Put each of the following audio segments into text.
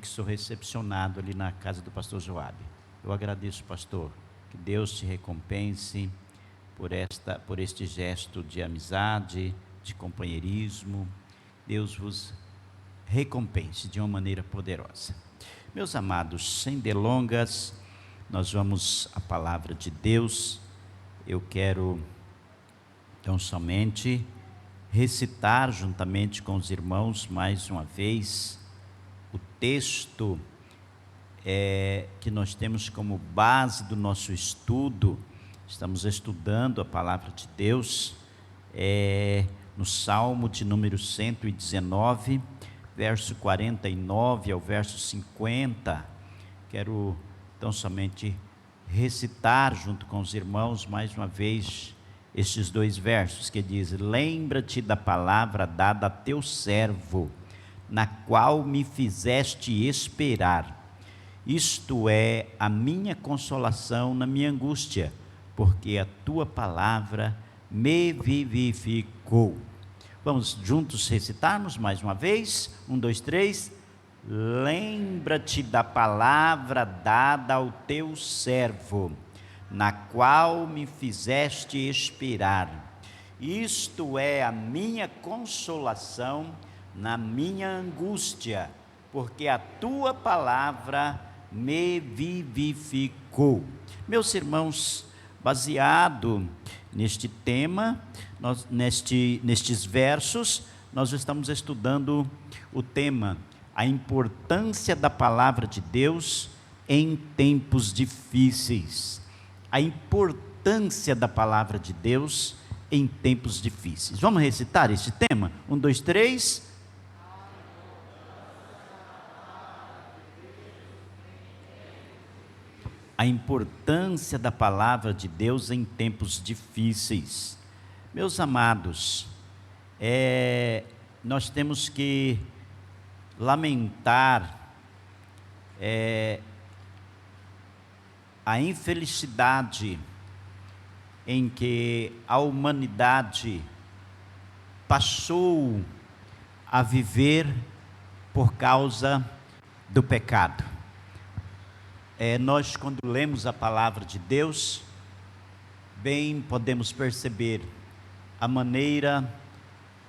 que sou recepcionado ali na casa do pastor Joabe. Eu agradeço, pastor, que Deus te recompense por este gesto de amizade, de companheirismo. Deus vos recompense de uma maneira poderosa. Meus amados, sem delongas, nós vamos à palavra de Deus. Eu quero então somente recitar juntamente com os irmãos mais uma vez o texto que nós temos como base do nosso estudo. Estamos estudando a palavra de Deus no Salmo de número 119, verso 49 ao verso 50. Quero então somente recitar junto com os irmãos mais uma vez estes dois versos que diz: lembra-te da palavra dada a teu servo, na qual me fizeste esperar. Isto é a minha consolação na minha angústia, porque a tua palavra me vivificou. Vamos juntos recitarmos mais uma vez? 1, 2, 3. Lembra-te da palavra dada ao teu servo, na qual me fizeste esperar. Isto é a minha consolação na minha angústia, porque a tua palavra me vivificou. Meus irmãos, baseado neste tema, nestes versos, nós estamos estudando o tema: a importância da palavra de Deus em tempos difíceis. A importância da palavra de Deus em tempos difíceis. Vamos recitar este tema? 1, 2, 3. A importância da palavra de Deus em tempos difíceis. Meus amados, nós temos que lamentar a infelicidade em que a humanidade passou a viver por causa do pecado. Nós, quando lemos a palavra de Deus, bem podemos perceber a maneira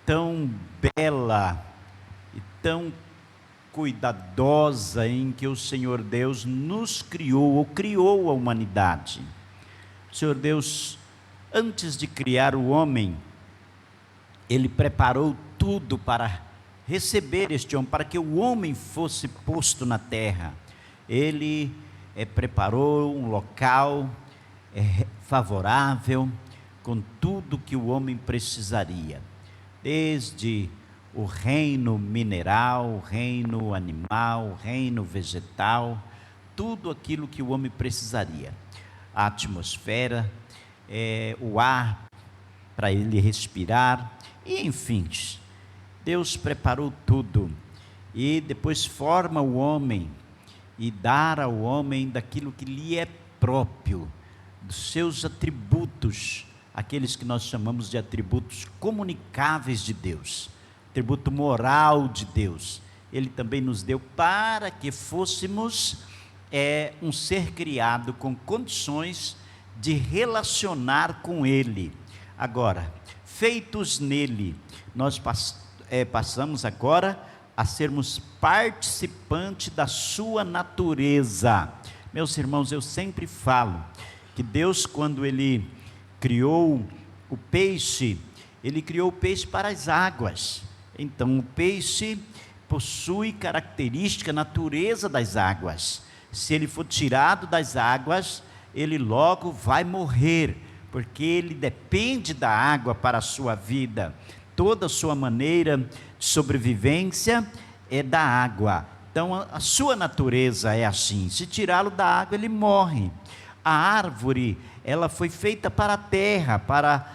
tão bela e tão cuidadosa em que o Senhor Deus nos criou, ou criou a humanidade. O Senhor Deus, antes de criar o homem, Ele preparou tudo para receber este homem, para que o homem fosse posto na terra. Ele preparou um local favorável, com tudo que o homem precisaria, desde o reino mineral, o reino animal, o reino vegetal, tudo aquilo que o homem precisaria. A atmosfera, o ar para ele respirar, e enfim, Deus preparou tudo, e depois forma o homem, e dar ao homem daquilo que lhe é próprio, dos seus atributos, aqueles que nós chamamos de atributos comunicáveis de Deus, atributo moral de Deus. Ele também nos deu para que fôssemos um ser criado com condições de relacionar com Ele. Agora, feitos nele, nós passamos agora a sermos participantes da sua natureza. Meus irmãos, eu sempre falo que Deus, quando Ele criou o peixe, Ele criou o peixe para as águas. Então o peixe possui característica, natureza das águas. Se ele for tirado das águas, ele logo vai morrer, porque ele depende da água para a sua vida. Toda a sua maneira de sobrevivência é da água. Então a sua natureza é assim: se tirá-lo da água, ele morre. A árvore, ela foi feita para a terra, para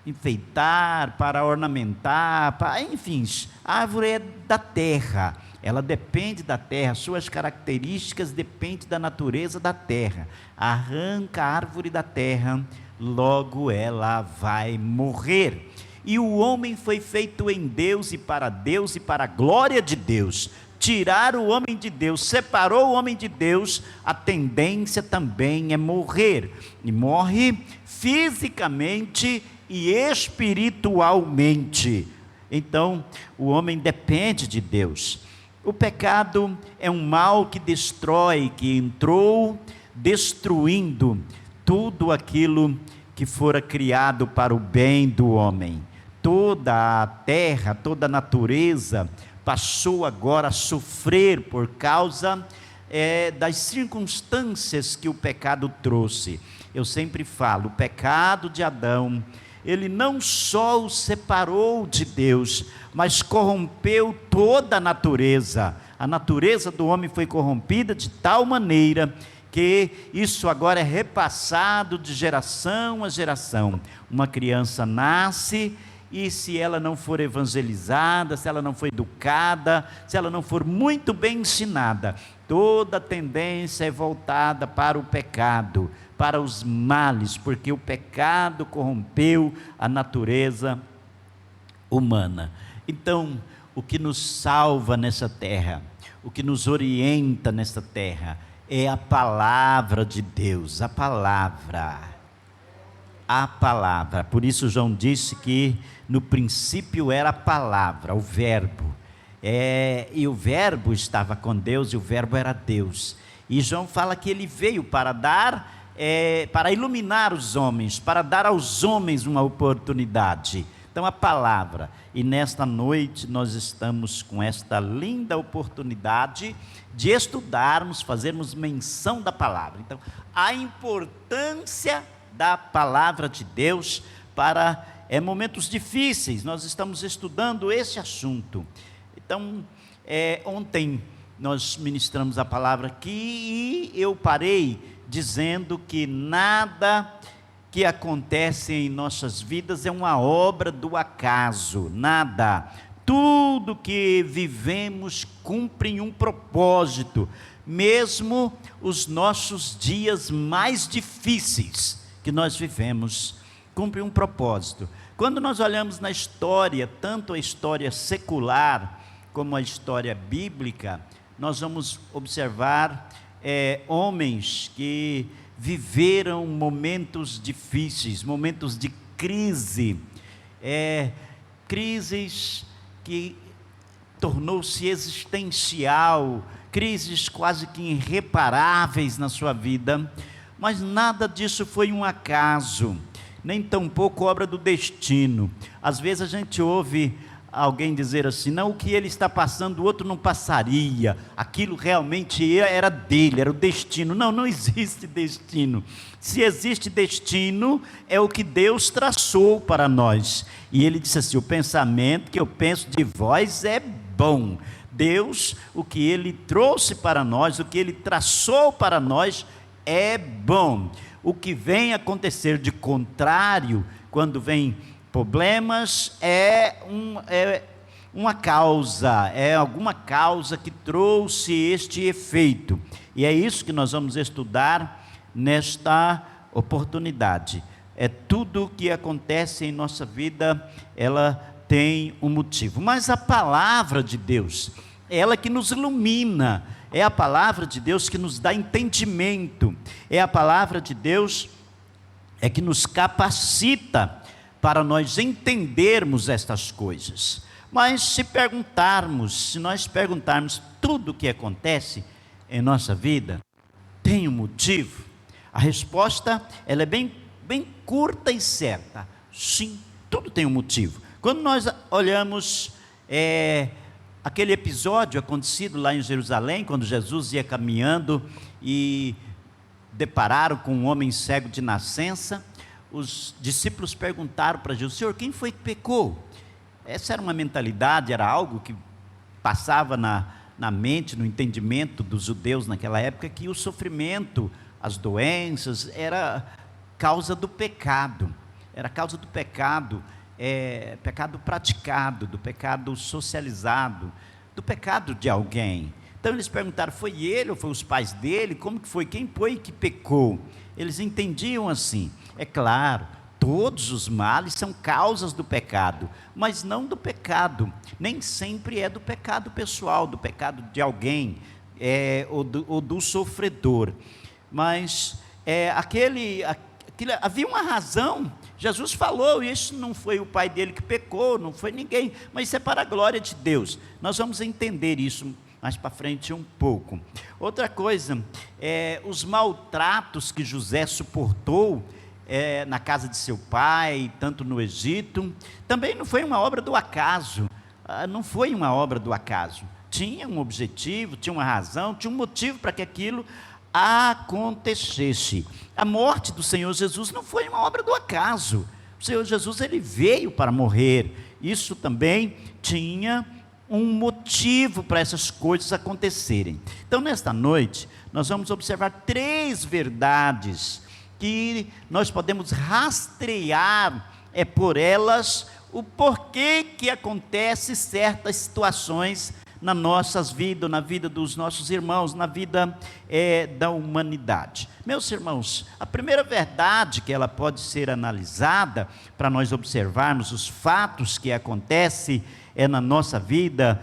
enfeitar, para ornamentar, enfim, a árvore é da terra, ela depende da terra, suas características dependem da natureza da terra. Arranca a árvore da terra, logo ela vai morrer. E o homem foi feito em Deus e para a glória de Deus. tirar o homem de Deus, separou o homem de Deus, a tendência também é morrer. E morre fisicamente e espiritualmente. Então, o homem depende de Deus. O pecado é um mal que destrói, que entrou destruindo tudo aquilo que fora criado para o bem do homem. Toda a terra, toda a natureza passou agora a sofrer por causa das circunstâncias que o pecado trouxe. Eu sempre falo, o pecado de Adão, ele não só o separou de Deus, mas corrompeu toda a natureza. A natureza do homem foi corrompida de tal maneira que isso agora é repassado de geração a geração. Uma criança nasce e se ela não for evangelizada, se ela não for educada, se ela não for muito bem ensinada, toda a tendência é voltada para o pecado, para os males, porque o pecado corrompeu a natureza humana. Então, o que nos salva nessa terra, o que nos orienta nessa terra, é a palavra de Deus, a palavra. Por isso João disse que no princípio era a palavra, o verbo, e o verbo estava com Deus, e o verbo era Deus, e João fala que ele veio para dar, para iluminar os homens, para dar aos homens uma oportunidade. Então a palavra, e nesta noite nós estamos com esta linda oportunidade de estudarmos, fazermos menção da palavra. Então, a importância da palavra de Deus para momentos difíceis. Nós estamos estudando esse assunto. Então, ontem nós ministramos a palavra aqui e eu parei dizendo que nada que acontece em nossas vidas é uma obra do acaso, nada. Tudo que vivemos cumpre um propósito, mesmo os nossos dias mais difíceis que nós vivemos, cumpre um propósito. Quando nós olhamos na história, tanto a história secular como a história bíblica, nós vamos observar homens que viveram momentos difíceis, momentos de crise, crises que tornou-se existencial, crises quase que irreparáveis na sua vida, mas nada disso foi um acaso, nem tampouco obra do destino. Às vezes a gente ouve alguém dizer assim, não, o que ele está passando, o outro não passaria, aquilo realmente era dele, era o destino. Não, não existe destino. Se existe destino, é o que Deus traçou para nós, e ele disse assim, o pensamento que eu penso de vós é bom. Deus, o que ele trouxe para nós, o que ele traçou para nós é bom. O que vem acontecer de contrário, quando vem problemas, uma causa, alguma causa que trouxe este efeito, e é isso que nós vamos estudar nesta oportunidade. Tudo que acontece em nossa vida, ela tem um motivo, mas a palavra de Deus, ela que nos ilumina, é a palavra de Deus que nos dá entendimento, é a palavra de Deus que nos capacita para nós entendermos estas coisas. Mas se nós perguntarmos tudo o que acontece em nossa vida, tem um motivo? A resposta ela é bem curta e certa. Sim, tudo tem um motivo. Quando nós olhamos aquele episódio acontecido lá em Jerusalém, quando Jesus ia caminhando e depararam com um homem cego de nascença, os discípulos perguntaram para Jesus, Senhor, quem foi que pecou? Essa era uma mentalidade, era algo que passava na mente, no entendimento dos judeus naquela época, que o sofrimento, as doenças, era causa do pecado, pecado praticado, do pecado socializado, do pecado de alguém. Então eles perguntaram, foi ele ou foi os pais dele? Como que foi? Quem foi que pecou? Eles entendiam assim. É claro, Todos os males são causas do pecado, mas não do pecado. Nem sempre é do pecado pessoal, do pecado de alguém, ou do sofredor. Mas havia uma razão. Jesus falou, e isso não foi o pai dele que pecou, não foi ninguém, mas isso é para a glória de Deus. Nós vamos entender isso mais para frente um pouco. Outra coisa, os maltratos que José suportou na casa de seu pai, tanto no Egito, também não foi uma obra do acaso. Não foi uma obra do acaso. Tinha um objetivo, tinha uma razão, tinha um motivo para que aquilo acontecesse. A morte do Senhor Jesus não foi uma obra do acaso. O Senhor Jesus, ele veio para morrer. Isso também tinha um motivo para essas coisas acontecerem. Então, nesta noite, nós vamos observar 3 verdades que nós podemos rastrear por elas o porquê que acontecem certas situações nas nossas vidas, na vida dos nossos irmãos, na vida da humanidade. Meus irmãos, a primeira verdade que ela pode ser analisada para nós observarmos os fatos que acontecem na nossa vida,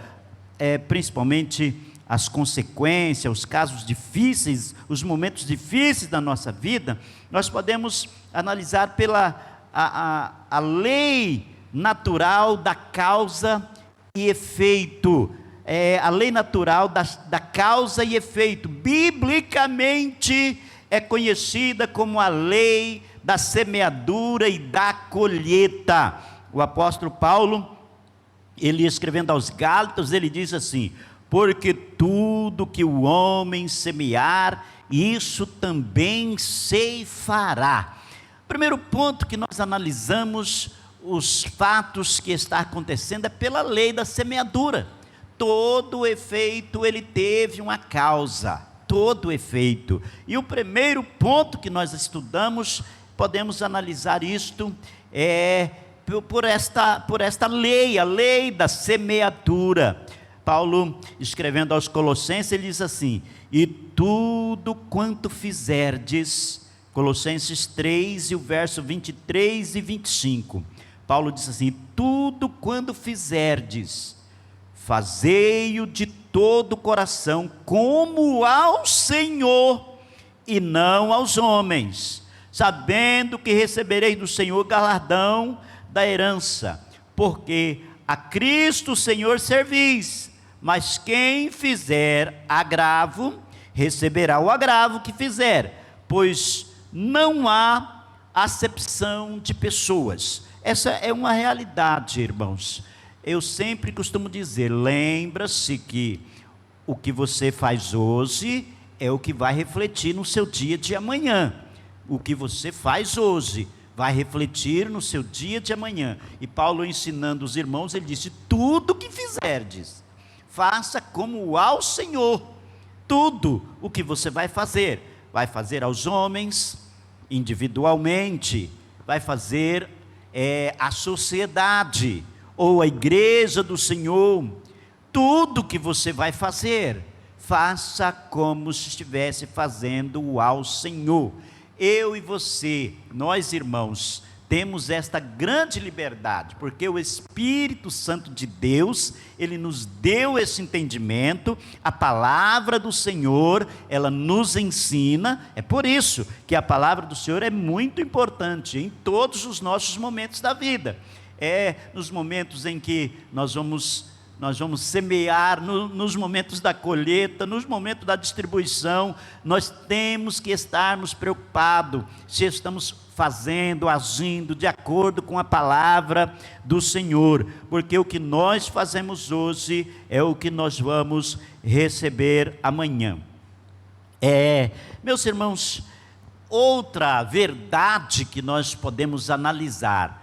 principalmente as consequências, os casos difíceis, os momentos difíceis da nossa vida, nós podemos analisar pela a lei natural da causa e efeito. A lei natural da causa e efeito, biblicamente é conhecida como a lei da semeadura e da colheita. O apóstolo Paulo, ele escrevendo aos Gálatas, ele diz assim: porque tudo que o homem semear, isso também ceifará. Primeiro ponto que nós analisamos os fatos que está acontecendo é pela lei da semeadura. Todo efeito ele teve uma causa, todo efeito. E o primeiro ponto que nós estudamos, podemos analisar isto, por esta lei, a lei da semeadura. Paulo, escrevendo aos Colossenses, ele diz assim: e tudo quanto fizerdes, Colossenses 3, e o verso 23 e 25, Paulo diz assim: tudo quanto fizerdes, fazei-o de todo o coração, como ao Senhor, e não aos homens, sabendo que recebereis do Senhor galardão da herança, porque a Cristo Senhor servis, mas quem fizer agravo, receberá o agravo que fizer, pois não há acepção de pessoas. Essa é uma realidade, irmãos. Eu sempre costumo dizer, lembra-se que o que você faz hoje é o que vai refletir no seu dia de amanhã. O que você faz hoje vai refletir no seu dia de amanhã. E Paulo, ensinando os irmãos, ele disse: tudo que fizerdes, faça como ao Senhor. Tudo o que você vai fazer aos homens, individualmente, vai fazer à sociedade, ou a igreja do Senhor. Tudo que você vai fazer, faça como se estivesse fazendo ao Senhor. Eu e você, nós irmãos, temos esta grande liberdade, porque o Espírito Santo de Deus, ele nos deu esse entendimento. A palavra do Senhor, ela nos ensina. É por isso que a palavra do Senhor é muito importante em todos os nossos momentos da vida. Nos momentos em que nós vamos semear, nos momentos da colheita, nos momentos da distribuição, nós temos que estarmos preocupados se estamos fazendo, agindo de acordo com a palavra do Senhor, porque o que nós fazemos hoje é o que nós vamos receber amanhã. Meus irmãos, outra verdade que nós podemos analisar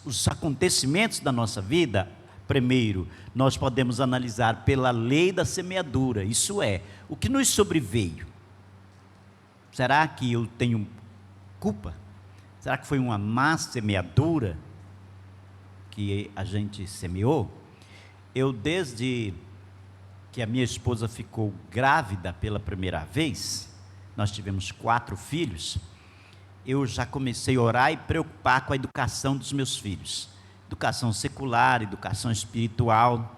os acontecimentos da nossa vida. Primeiro, nós podemos analisar pela lei da semeadura, isso é, o que nos sobreveio. Será que eu tenho culpa? Será que foi uma má semeadura que a gente semeou? Desde que a minha esposa ficou grávida pela primeira vez, nós tivemos 4 filhos, eu já comecei a orar e preocupar com a educação dos meus filhos. Educação secular, educação espiritual.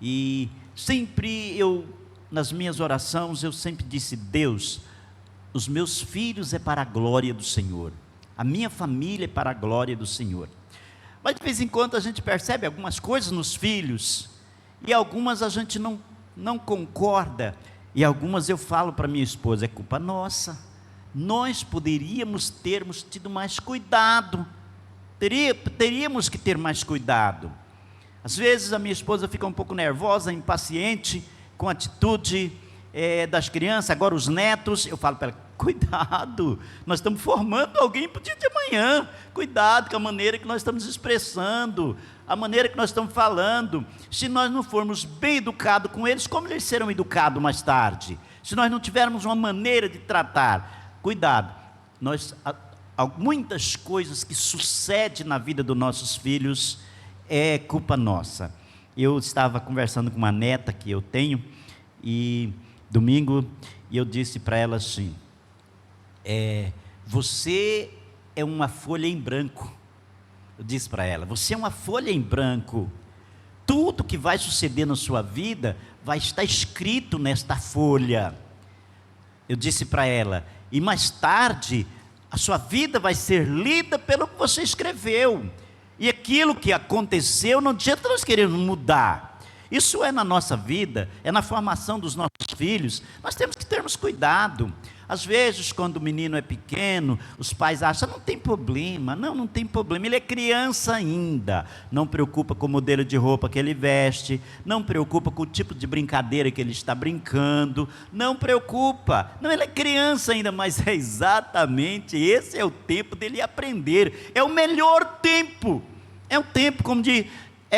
E sempre nas minhas orações, eu sempre disse: Deus, os meus filhos é para a glória do Senhor. A minha família é para a glória do Senhor. Mas de vez em quando a gente percebe algumas coisas nos filhos, e algumas a gente não concorda, e algumas eu falo para minha esposa: é culpa nossa, nós poderíamos termos tido mais cuidado, teríamos que ter mais cuidado. Às vezes a minha esposa fica um pouco nervosa, impaciente com a atitude das crianças, agora os netos. Eu falo para ela: cuidado, nós estamos formando alguém para o dia de amanhã, cuidado com a maneira que nós estamos expressando, a maneira que nós estamos falando. Se nós não formos bem educados com eles, como eles serão educados mais tarde? Se nós não tivermos uma maneira de tratar, cuidado. Há muitas coisas que sucedem na vida dos nossos filhos, é culpa nossa. Eu estava conversando com uma neta que eu tenho, e domingo, e eu disse para ela assim: você é uma folha em branco. Eu disse para ela: você é uma folha em branco, tudo que vai suceder na sua vida vai estar escrito nesta folha. Eu disse para ela: e mais tarde a sua vida vai ser lida pelo que você escreveu, e aquilo que aconteceu não adianta nós queremos mudar. Isso é na nossa vida, é na formação dos nossos filhos. Nós temos que termos cuidado. Às vezes, quando o menino é pequeno, os pais acham: não tem problema. Não tem problema, ele é criança ainda. Não preocupa com o modelo de roupa que ele veste, não preocupa com o tipo de brincadeira que ele está brincando, não preocupa. Não, ele é criança ainda, mas é exatamente esse é o tempo dele aprender. É o melhor tempo. É um tempo, como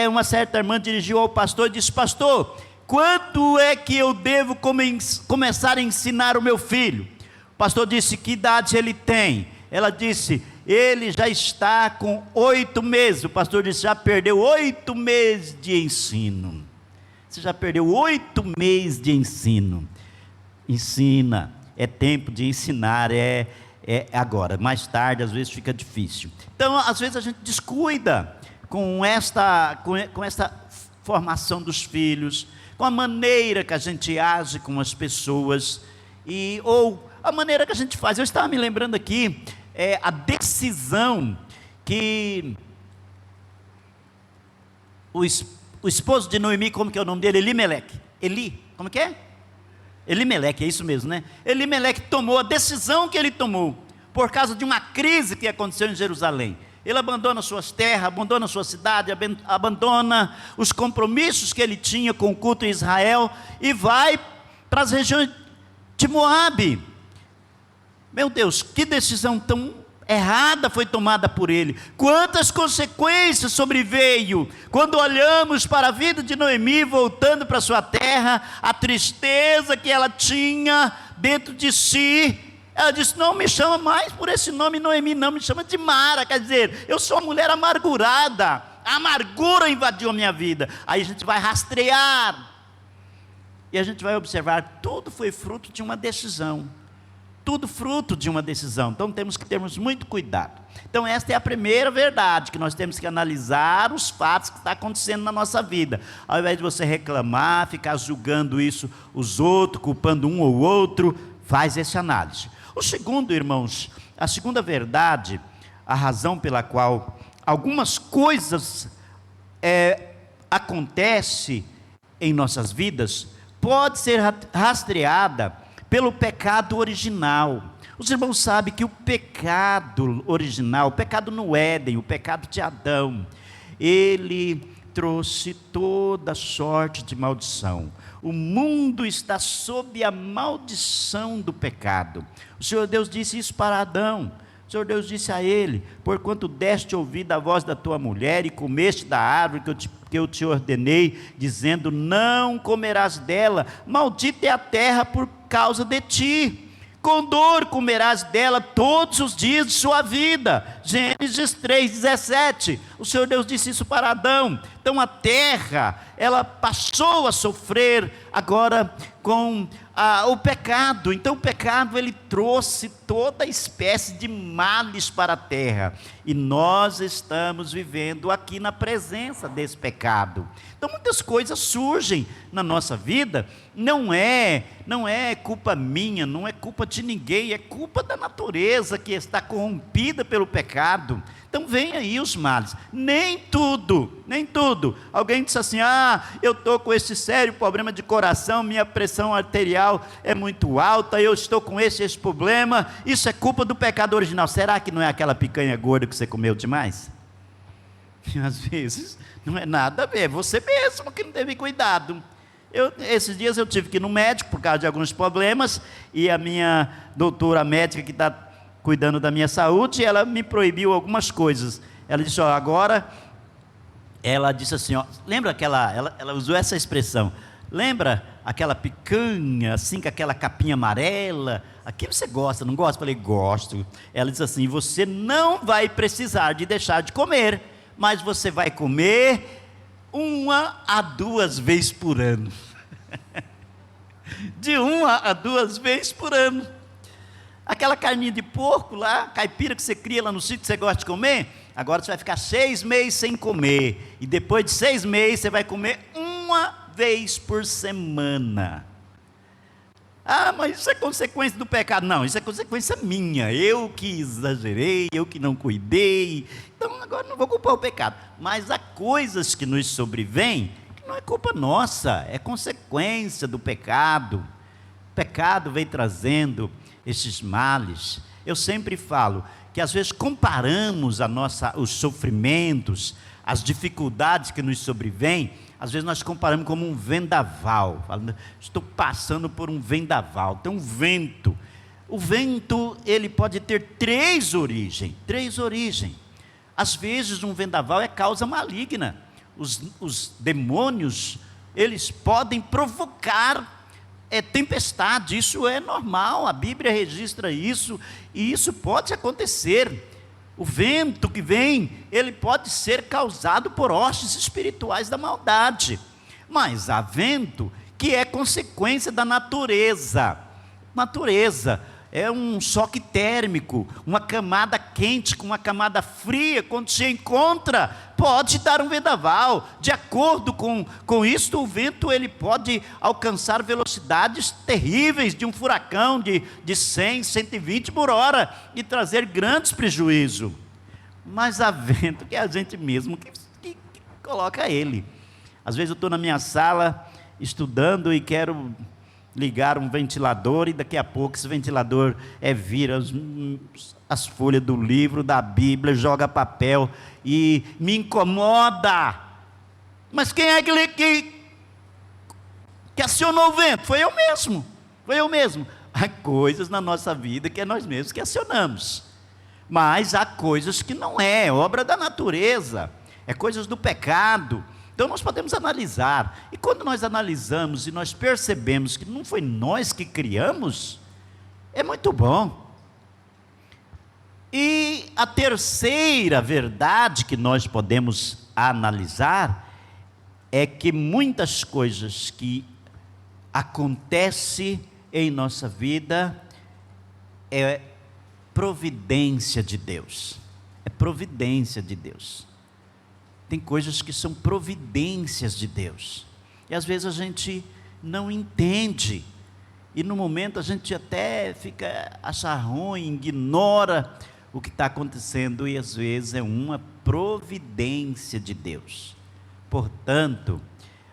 uma certa irmã dirigiu ao pastor e disse: pastor, quando é que eu devo começar a ensinar o meu filho? O pastor disse: que idade ele tem? Ela disse: ele já está com 8 meses. O pastor disse: já perdeu 8 meses de ensino. Você já perdeu 8 meses de ensino. Ensina, é tempo de ensinar, é agora. Mais tarde às vezes fica difícil. Então às vezes a gente descuida com esta formação dos filhos, com a maneira que a gente age com as pessoas, ou a maneira que a gente faz. Eu estava me lembrando aqui, a decisão que o esposo de Noemi, como que é o nome dele? Elimeleque. Como que é? Elimeleque, é isso mesmo, né? Elimeleque tomou a decisão que ele tomou, por causa de uma crise que aconteceu em Jerusalém. Ele abandona suas terras, abandona sua cidade, abandona os compromissos que ele tinha com o culto em Israel, e vai para as regiões de Moabe. Meu Deus, que decisão tão errada foi tomada por ele. Quantas consequências sobreveio quando olhamos para a vida de Noemi voltando para sua terra, a tristeza que ela tinha dentro de si. Ela disse: não me chama mais por esse nome Noemi, não, me chama de Mara. Quer dizer, eu sou uma mulher amargurada, a amargura invadiu a minha vida. Aí a gente vai rastrear, e a gente vai observar, tudo foi fruto de uma decisão. Tudo fruto de uma decisão. Então temos que termos muito cuidado. Então esta é a primeira verdade, que nós temos que analisar os fatos que estão acontecendo na nossa vida. Ao invés de você reclamar, ficar julgando isso, os outros, culpando um ou outro, faz essa análise. O segundo, irmãos, a segunda verdade, a razão pela qual algumas coisas acontecem em nossas vidas, pode ser rastreada pelo pecado original. Os irmãos sabem que o pecado original, o pecado no Éden, o pecado de Adão, ele trouxe toda sorte de maldição. O mundo está sob a maldição do pecado. O Senhor Deus disse isso para Adão. O Senhor Deus disse a ele: porquanto deste ouvido a voz da tua mulher e comeste da árvore que eu te ordenei, dizendo: não comerás dela, maldita é a terra por causa de ti. Com dor comerás dela todos os dias de sua vida. Gênesis 3:17. O Senhor Deus disse isso para Adão. Então a terra, ela passou a sofrer agora com o pecado. Então o pecado, ele trouxe toda espécie de males para a terra, e nós estamos vivendo aqui na presença desse pecado. Então muitas coisas surgem na nossa vida, não é culpa minha, não é culpa de ninguém, é culpa da natureza que está corrompida pelo pecado. Então vem aí os males, nem tudo. Alguém disse assim: eu estou com esse sério problema de coração, minha pressão arterial é muito alta, eu estou com esse problema, isso é culpa do pecado original. Será que não é aquela picanha gorda que você comeu demais? Às vezes não é nada a ver, é você mesmo que não teve cuidado. Esses dias eu tive que ir no médico por causa de alguns problemas, e a minha doutora médica que está cuidando da minha saúde, ela me proibiu algumas coisas. Ela disse: agora, ela disse assim, lembra aquela, ela usou essa expressão, lembra aquela picanha, assim, com aquela capinha amarela, aquilo você gosta, não gosta? Eu falei: gosto. Ela disse assim: você não vai precisar de deixar de comer, mas você vai comer 1 a 2 vezes por ano. De 1 a 2 vezes por ano. Aquela carninha de porco lá, caipira que você cria lá no sítio, que você gosta de comer, agora você vai ficar 6 meses sem comer, e depois de 6 meses você vai comer 1 vez por semana. Mas isso é consequência do pecado. Não, isso é consequência minha, eu que exagerei, eu que não cuidei, então agora não vou culpar o pecado. Mas há coisas que nos sobrevêm, que não é culpa nossa, é consequência do pecado. O pecado vem trazendo esses males. Eu sempre falo que às vezes comparamos os sofrimentos, as dificuldades que nos sobrevêm, às vezes nós comparamos como um vendaval, falando: estou passando por um vendaval, tem um vento. O vento, ele pode ter 3 origens. Às vezes um vendaval é causa maligna. Os demônios, eles podem provocar tempestade, isso é normal, a Bíblia registra isso, e isso pode acontecer. O vento que vem, ele pode ser causado por hostes espirituais da maldade, mas há vento que é consequência da natureza. É um choque térmico, uma camada quente com uma camada fria, quando se encontra, pode dar um vendaval. De acordo com isso, o vento, ele pode alcançar velocidades terríveis, de um furacão de 100, 120 por hora, e trazer grandes prejuízos. Mas há vento que é a gente mesmo que coloca ele. Às vezes eu estou na minha sala, estudando, e quero ligar um ventilador, e daqui a pouco esse ventilador vira as folhas do livro, da Bíblia, joga papel e me incomoda. Mas quem é que acionou o vento? Foi eu mesmo. Há coisas na nossa vida que é nós mesmos que acionamos, mas há coisas que não é obra da natureza, é coisas do pecado. Então nós podemos analisar, e quando nós analisamos e nós percebemos que não foi nós que criamos, é muito bom. E a terceira verdade que nós podemos analisar é que muitas coisas que acontecem em nossa vida é providência de Deus. Tem coisas que são providências de Deus, e às vezes a gente não entende, e no momento a gente até acha ruim, ignora o que está acontecendo, e às vezes é uma providência de Deus. Portanto,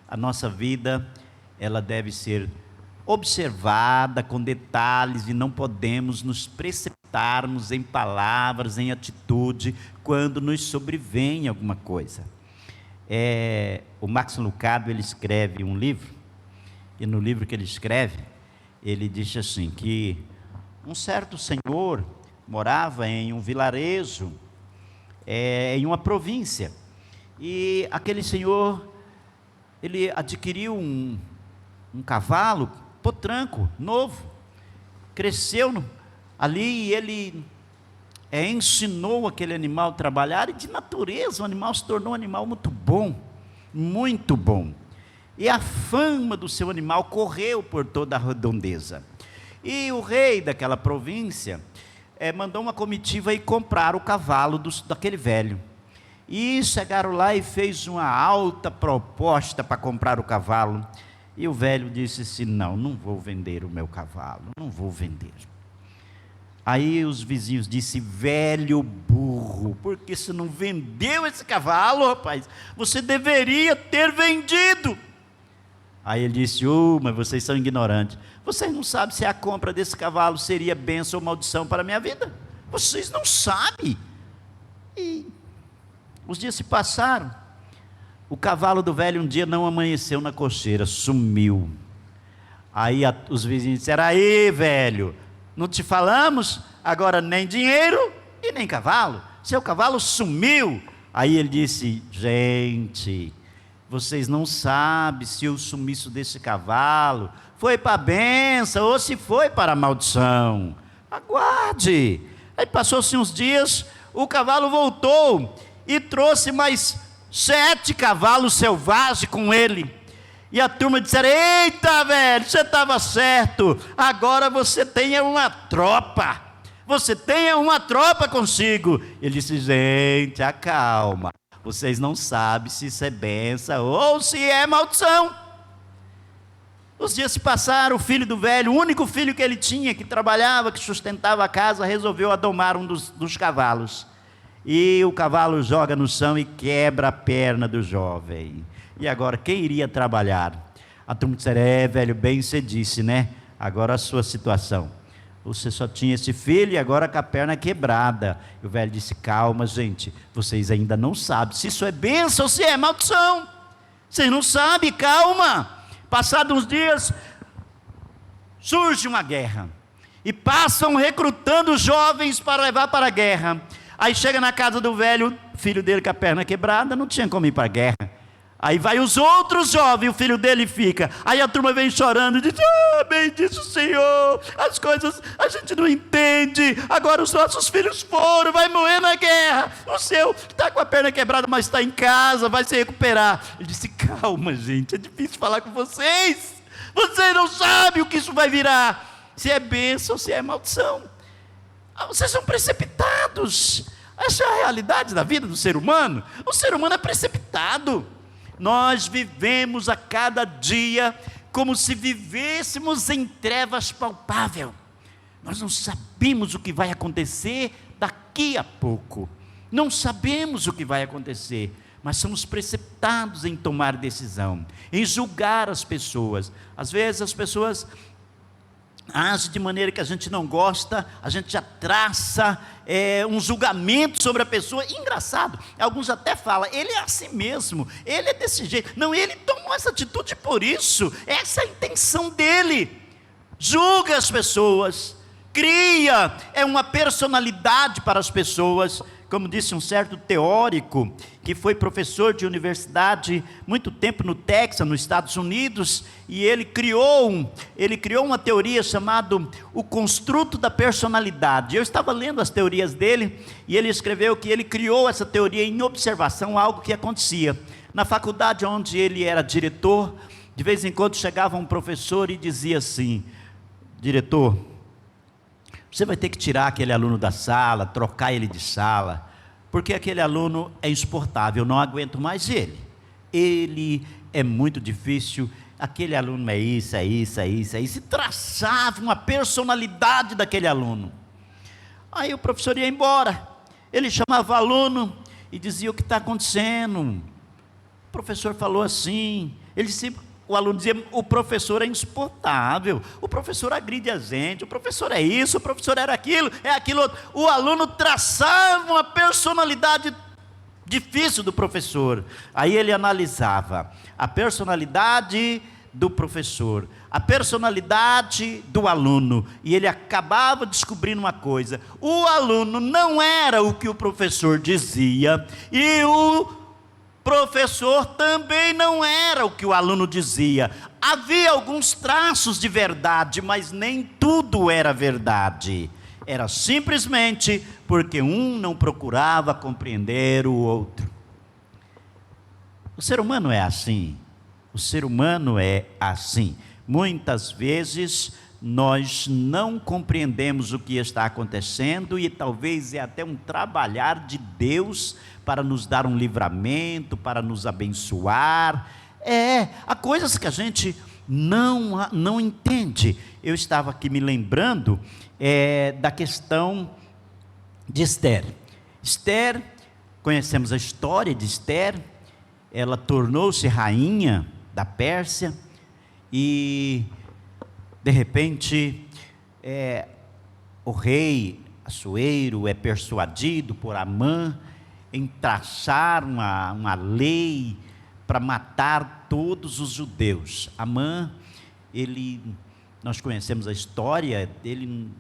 a nossa vida, ela deve ser observada com detalhes, e não podemos nos precipitarmos em palavras, em atitude, quando nos sobrevém alguma coisa. O Max Lucado, ele escreve um livro, e no livro que ele escreve, ele diz assim, que um certo senhor morava em um vilarejo, em uma província, e aquele senhor, ele adquiriu um cavalo potranco, novo, cresceu ali, e ele ensinou aquele animal a trabalhar, e de natureza o animal se tornou um animal muito bom, E a fama do seu animal correu por toda a redondeza. E o rei daquela província mandou uma comitiva ir comprar o cavalo daquele velho. E chegaram lá e fez uma alta proposta para comprar o cavalo. E o velho disse assim: não vou vender o meu cavalo, não vou vender. Aí os vizinhos disseram: velho burro, porque você não vendeu esse cavalo, rapaz? Você deveria ter vendido. Aí ele disse: mas vocês são ignorantes. Vocês não sabem se a compra desse cavalo seria bênção ou maldição para a minha vida. Vocês não sabem. E os dias se passaram. O cavalo do velho um dia não amanheceu na cocheira, sumiu. Aí os vizinhos disseram: aí, velho, não te falamos? Agora nem dinheiro e nem cavalo. Seu cavalo sumiu. Aí ele disse: gente, vocês não sabem se o sumiço desse cavalo foi para a bênção ou se foi para a maldição. Aguarde. Aí passou-se uns dias, o cavalo voltou e trouxe mais 7 cavalos selvagens com ele. E a turma disseram: eita, velho, você estava certo, agora você tem uma tropa. Você tem uma tropa consigo. Ele disse: gente, acalma. Vocês não sabem se isso é bênção ou se é maldição. Os dias se passaram, o filho do velho, o único filho que ele tinha, que trabalhava, que sustentava a casa, resolveu adomar um dos cavalos. E o cavalo joga no chão e quebra a perna do jovem. E agora, quem iria trabalhar? A turma disse: velho, bem você disse, né? Agora a sua situação. Você só tinha esse filho e agora com a perna quebrada. E o velho disse: calma, gente, vocês ainda não sabem se isso é bênção ou se é maldição. Vocês não sabem, calma. Passados uns dias, surge uma guerra. E passam recrutando jovens para levar para a guerra. Aí chega na casa do velho, filho dele com a perna quebrada, não tinha como ir para a guerra. Aí vai os outros jovens, o filho dele fica. Aí a turma vem chorando e diz: bendito o Senhor, as coisas a gente não entende. Agora os nossos filhos foram, vai morrer na guerra. O seu está com a perna quebrada, mas está em casa, vai se recuperar. Ele disse: calma, gente, é difícil falar com vocês. Vocês não sabem o que isso vai virar, se é bênção ou se é maldição. Vocês são precipitados. Essa é a realidade da vida do ser humano. O ser humano é precipitado. Nós vivemos a cada dia como se vivêssemos em trevas palpáveis. Nós não sabemos o que vai acontecer daqui a pouco. Não sabemos o que vai acontecer, mas somos precipitados em tomar decisão, em julgar as pessoas. Às vezes as pessoas agem de maneira que a gente não gosta, a gente já traça um julgamento sobre a pessoa. Engraçado, alguns até falam: ele é assim mesmo, ele é desse jeito. Não, ele tomou essa atitude por isso, essa é a intenção dele. Julga as pessoas, cria uma personalidade para as pessoas. Como disse um certo teórico, que foi professor de universidade muito tempo no Texas, nos Estados Unidos, e ele criou uma teoria chamada o construto da personalidade. Eu estava lendo as teorias dele, e ele escreveu que ele criou essa teoria em observação a algo que acontecia. Na faculdade onde ele era diretor, de vez em quando chegava um professor e dizia assim: diretor, você vai ter que tirar aquele aluno da sala, trocar ele de sala, porque aquele aluno é insuportável, eu não aguento mais ele. Ele é muito difícil, aquele aluno é isso, é isso, é isso, é isso. E traçava uma personalidade daquele aluno. Aí o professor ia embora, ele chamava o aluno e dizia: o que está acontecendo? O professor falou assim. Ele disse, o aluno dizia: o professor é insuportável, o professor agride a gente, o professor é isso, o professor era aquilo, é aquilo outro. O aluno traçava uma personalidade difícil do professor. Aí ele analisava a personalidade do professor, a personalidade do aluno, e ele acabava descobrindo uma coisa: o aluno não era o que o professor dizia, e o professor também não era o que o aluno dizia. Havia alguns traços de verdade, mas nem tudo era verdade. Era simplesmente porque um não procurava compreender o outro. O ser humano é assim. O ser humano é assim. Muitas vezes nós não compreendemos o que está acontecendo e talvez é até um trabalhar de Deus para nos dar um livramento, para nos abençoar. Há coisas que a gente não entende. Eu estava aqui me lembrando da questão de Esther. Esther, conhecemos a história de Esther. Ela tornou-se rainha da Pérsia e de repente o rei Assuero é persuadido por Amã em traçar uma lei para matar todos os judeus. Amã, nós conhecemos a história, ele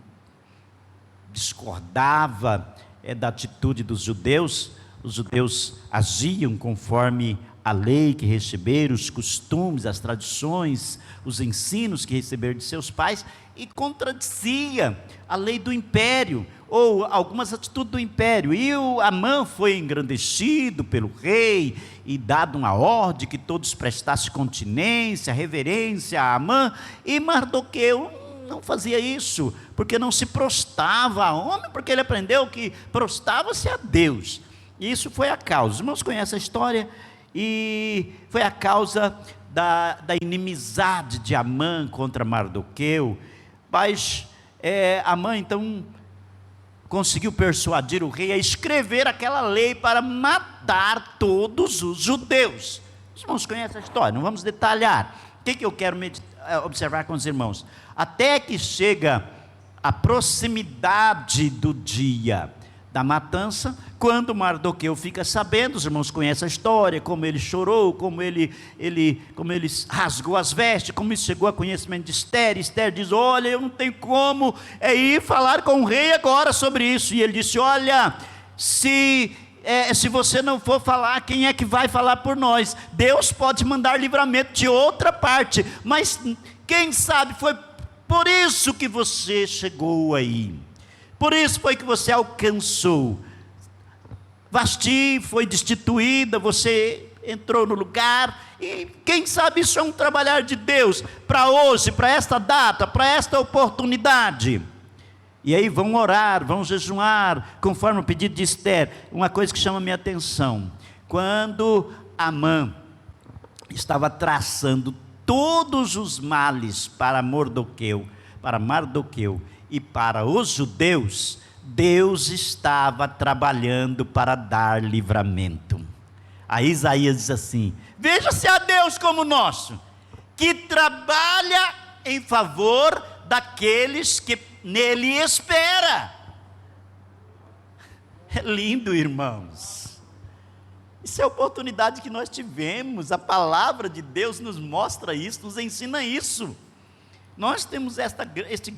discordava da atitude dos judeus. Os judeus agiam conforme a lei que receberam, os costumes, as tradições, os ensinos que receberam de seus pais, e contradizia a lei do império, ou algumas atitudes do império. E o Amã foi engrandecido pelo rei, e dado uma ordem que todos prestassem continência, reverência a Amã, e Mardoqueu não fazia isso, porque não se prostrava a homem, porque ele aprendeu que prostrava-se a Deus. E isso foi a causa. Os irmãos conhecem a história, e foi a causa da inimizade de Amã contra Mardoqueu. Mas Amã então conseguiu persuadir o rei a escrever aquela lei para matar todos os judeus. Os irmãos conhecem a história, não vamos detalhar. O que eu quero observar com os irmãos? Até que chega a proximidade do dia da matança, quando Mardoqueu fica sabendo, os irmãos conhecem a história, como ele chorou, como ele rasgou as vestes, como isso chegou a conhecimento de Esther. Esther diz: olha, eu não tenho como ir falar com o rei agora sobre isso. E ele disse: olha, se você não for falar, quem é que vai falar por nós? Deus pode mandar livramento de outra parte, mas quem sabe foi por isso que você chegou aí. Por isso foi que você alcançou. Vasti foi destituída, você entrou no lugar, e quem sabe isso é um trabalhar de Deus, para hoje, para esta data, para esta oportunidade. E aí vão orar, vão jejuar, conforme o pedido de Esther. Uma coisa que chama a minha atenção: quando Amã estava traçando todos os males para Mardoqueu e para os judeus, Deus estava trabalhando para dar livramento. Aí Isaías diz assim: veja se há Deus como o nosso, que trabalha em favor daqueles que nele espera. É lindo, irmãos. Isso é a oportunidade que nós tivemos. A palavra de Deus nos mostra isso, nos ensina isso. Nós temos este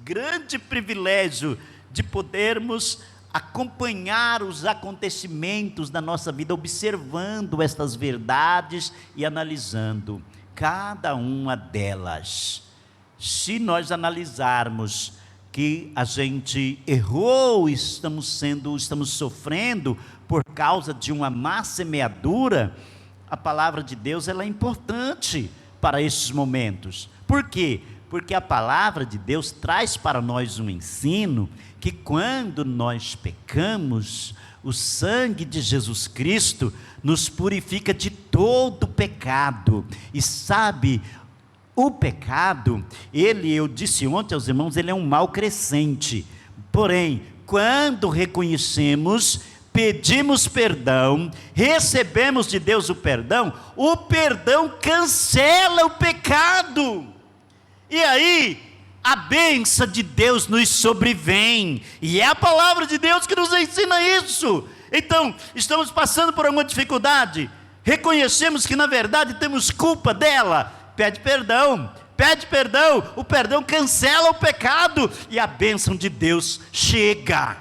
grande privilégio de podermos acompanhar os acontecimentos da nossa vida, observando estas verdades e analisando cada uma delas. Se nós analisarmos que a gente errou, estamos sofrendo por causa de uma má semeadura, a palavra de Deus ela é importante para esses momentos. Por quê? Porque a palavra de Deus traz para nós um ensino que quando nós pecamos, o sangue de Jesus Cristo nos purifica de todo pecado. E sabe, o pecado, eu disse ontem aos irmãos, ele é um mal crescente. Porém, quando reconhecemos, pedimos perdão, recebemos de Deus o perdão cancela o pecado. E aí, a bênção de Deus nos sobrevém, e é a palavra de Deus que nos ensina isso. Então, estamos passando por alguma dificuldade, reconhecemos que na verdade temos culpa dela, pede perdão, o perdão cancela o pecado, e a bênção de Deus chega,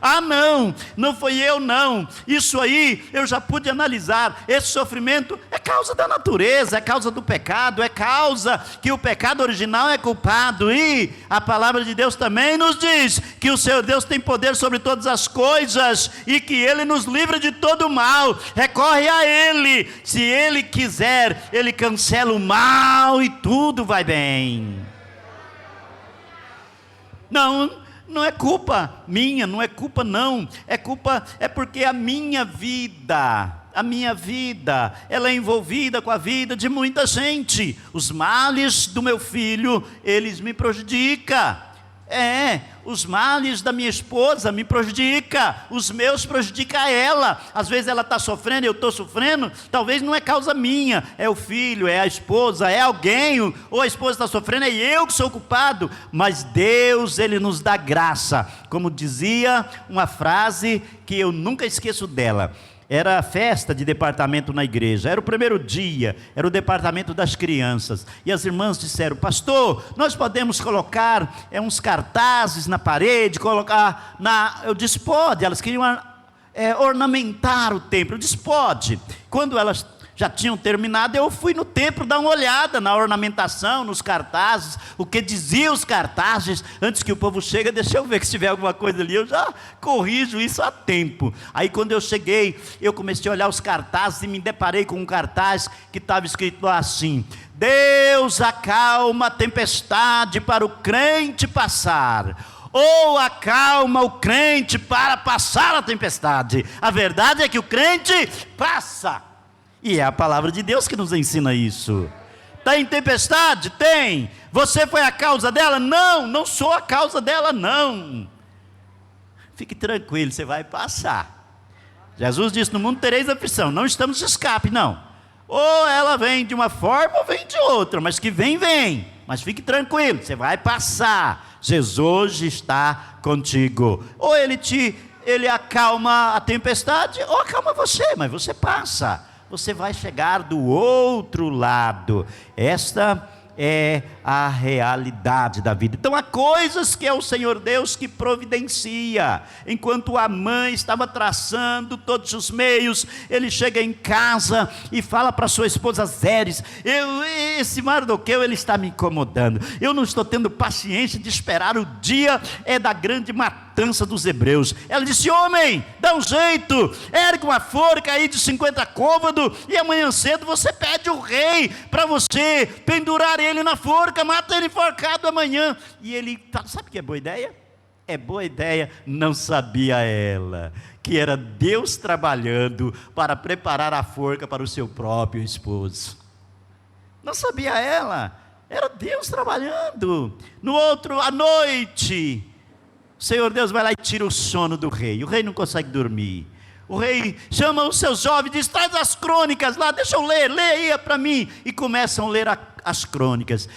Ah, não, não foi eu não, isso aí eu já pude analisar, esse sofrimento é causa da natureza, é causa do pecado, é causa que o pecado original é culpado, e a palavra de Deus também nos diz que o seu Deus tem poder sobre todas as coisas, e que Ele nos livra de todo o mal. Recorre a Ele, se Ele quiser, Ele cancela o mal e tudo vai bem. Não é culpa minha, não é culpa não, é porque a minha vida, ela é envolvida com a vida de muita gente. Os males do meu filho, eles me prejudicam. Os males da minha esposa me prejudicam, os meus prejudicam ela. Às vezes ela está sofrendo, eu estou sofrendo, talvez não é causa minha, é o filho, é a esposa, é alguém, ou a esposa está sofrendo, é eu que sou culpado. Mas Deus, Ele nos dá graça. Como dizia uma frase que eu nunca esqueço dela, era a festa de departamento na igreja, era o primeiro dia, era o departamento das crianças, e as irmãs disseram: pastor, nós podemos colocar uns cartazes na parede, eu disse: pode. Elas queriam ornamentar o templo, eu disse: pode. Quando elas já tinham terminado, eu fui no templo dar uma olhada na ornamentação, nos cartazes, o que diziam os cartazes. Antes que o povo chegue, deixa eu ver, se tiver alguma coisa ali, eu já corrijo isso a tempo. Aí quando eu cheguei, eu comecei a olhar os cartazes e me deparei com um cartaz que estava escrito assim: Deus acalma a tempestade para o crente passar, ou acalma o crente para passar a tempestade. A verdade é que o crente passa, e é a palavra de Deus que nos ensina isso. Tem tempestade? Tem. Você foi a causa dela? Não, não sou a causa dela não. Fique tranquilo, você vai passar. Jesus disse: no mundo tereis aflição. Não estamos de escape, não. Ou ela vem de uma forma ou vem de outra, mas que vem. Mas fique tranquilo, você vai passar. Jesus está contigo. Ou ele acalma a tempestade, ou acalma você, mas você passa. Você vai chegar do outro lado. Esta é a realidade da vida. Então há coisas que é o Senhor Deus que providencia. Enquanto a mãe estava traçando todos os meios, ele chega em casa e fala para sua esposa Zeres: esse Mardoqueu, ele está me incomodando, eu não estou tendo paciência de esperar o dia da grande matança dos hebreus. Ela disse: homem, dá um jeito, ergue uma forca aí de 50 côvados, e amanhã cedo você pede o rei para você pendurar ele na forca, mata ele enforcado amanhã. E ele, sabe que é boa ideia? É boa ideia. Não sabia ela que era Deus trabalhando para preparar a forca para o seu próprio esposo. Não sabia ela, era Deus trabalhando. No outro, à noite, o Senhor Deus vai lá e tira o sono do rei. O rei não consegue dormir. O rei chama os seus jovens e diz: traz as crônicas lá, deixa eu ler, leia para mim. E começam a ler as crônicas.